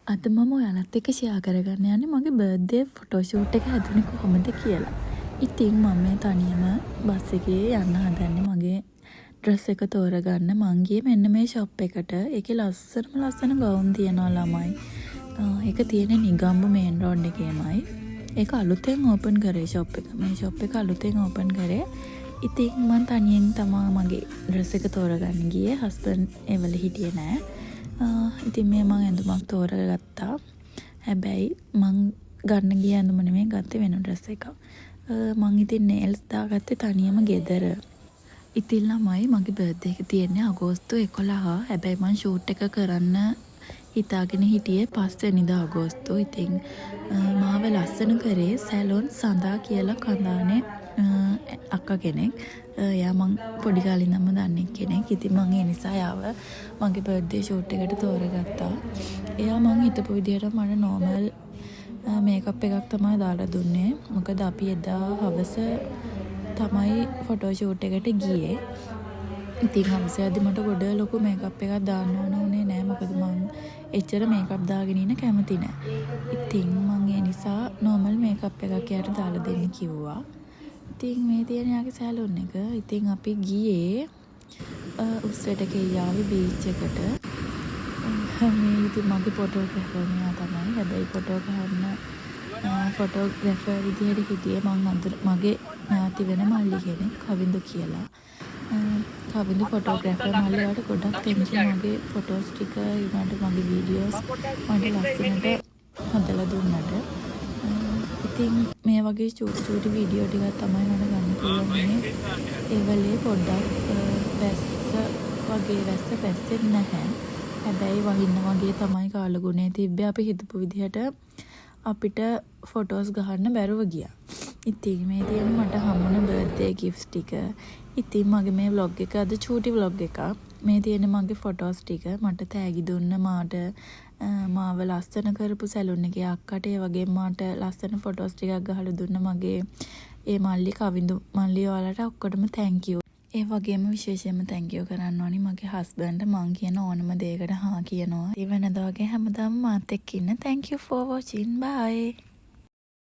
අද මම ඔයාලත් එක්ක ෂෙයා කරගන්න යන්නේ මගේ බර්ත්ඩේ ෆොටෝ ෂූට් එක හැදුනේ කොහොමද කියලා. ඉතින් මම මේ තනියම බස් එකේ යන්න හදන්නේ මගේ ඩ්‍රෙස් එක තෝරගන්න. මං ගියේ මෙන්න මේ ෂොප් එකට. ඒකේ ලස්සන ගවුම් තියනවා ළමයි. ඒක තියෙන්නේ නිගම්බු මේන් රෝඩ් එකේමයි. ඒක අලුතෙන් ඕපන් කරේ ෂොප් එක. මේ ෂොප් එක අලුතෙන් ඕපන් කරේ. ඉතින් මං තනියෙන් තමා මගේ ඩ්‍රෙස් එක තෝරගන්න ගියේ. හස්බන්ඩ් ඒවල හිටියේ නෑ. ඉතින් මේ මං ඇඳුමක් තෝරගත්තා. හැබැයි මං ගන්න ගිය ඇඳුම නෙමෙයි ගත්තේ වෙන ඩ්‍රෙස් එකක්. මං ඉතින් නේල්ස් දාගත්තේ තනියම ගෙදර. ඉතින් ළමයි මගේ බර්ත්ඩේ එක තියෙන්නේ අගෝස්තු 11. හැබැයි මං ෂූට් එක කරන්න හිතාගෙන හිටියේ 5 වෙනිදා අගෝස්තු. ඉතින් මාව ලස්සන කරේ සැලොන් සඳා කියලා කඳානේ අක්කා කෙනෙක්. එයා මං පොඩි කාලේ ඉඳන්ම දන්න කෙනෙක්. ඉතින් මං ඒ නිසා යාව මගේ බර්ත්ඩේ ෂූට් එකට තෝරගත්තා. එයා මං හිතපු විදිහට මට නෝමල් මේකප් එකක් තමයි දාලා දුන්නේ. මොකද අපි එදා හවස තමයි ෆොටෝ ෂූට් එකට ගියේ. ඉතින් හවසේදී මට ගොඩ ලොකු මේකප් එකක් දාන්න ඕන උනේ නෑ. මොකද මං එච්චර මේකප් දාගෙන ඉන්න කැමති නෑ. ඉතින් මං ඒ නිසා නෝමල් මේකප් එකක් එයාට දාලා දෙන්න කිව්වා. ඉතින් මේ තියෙන යාගේ සැලොන් එක. ඉතින් අපි ගියේ උස්සට කෙයාවේ බීච් එකට. මේ ඉතින් මගේ ෆොටෝග්‍රැෆර් මෙයා තමයි. හැබැයි ෆොටෝ ගන්න ෆොටෝග්‍රැෆර් විදිහට හිටියේ මගේ ඥාති වෙන මල්ලි කෙනෙක් කවින්දු කියලා. කවින්දු ෆොටෝග්‍රැෆර් මල්ලියට ගොඩක් තැන්ක් යු මගේ ෆොටෝස් ටික ඊළඟට මගේ වීඩියෝස් මට ලස්සනට හදලා දුන්නට. ඉතින් මේ වගේ චූටි වීඩියෝ ටිකක් තමයි මට ගන්න පුළුවන්නේ. ඒවලේ පොඩ්ඩක් වැස්ස පැස්සෙන්නේ නැහැ. හැබැයි වහින්න වගේ තමයි කාලගුණේ තිබ්බේ. අපි හිතපු විදිහට අපිට ෆොටෝස් ගහන්න බැරුව ගියා. ඉතින් මේ තියෙන මට හම්බුන බර්ත්ඩේ ගිෆ්ට්ස් ටික. ඉතින් මගේ මේ vlog එක අද චූටි vlog එකක්. මේ තියෙන මගේ ෆොටෝස් ටික මට තෑගි දුන්න මාට මාව ලස්සන කරපු සැලුන් එකේ අක්කට ඒ වගේ මාට ලස්සන ෆොටෝස් ටිකක් ගහලා දුන්න මගේ ඒ මල්ලි කවින්දු මල්ලි ඔයාලට ඔක්කොටම thank you. ඒ වගේම විශේෂයෙන්ම thank you කරන්න ඕනි මගේ හස්බන්ඩ්. මං කියන ඕනම දෙයකට හා කියනවා. ඒ වෙනදා වගේ හැමදාම මාත් එක්ක ඉන්න. Thank you for watching. Bye.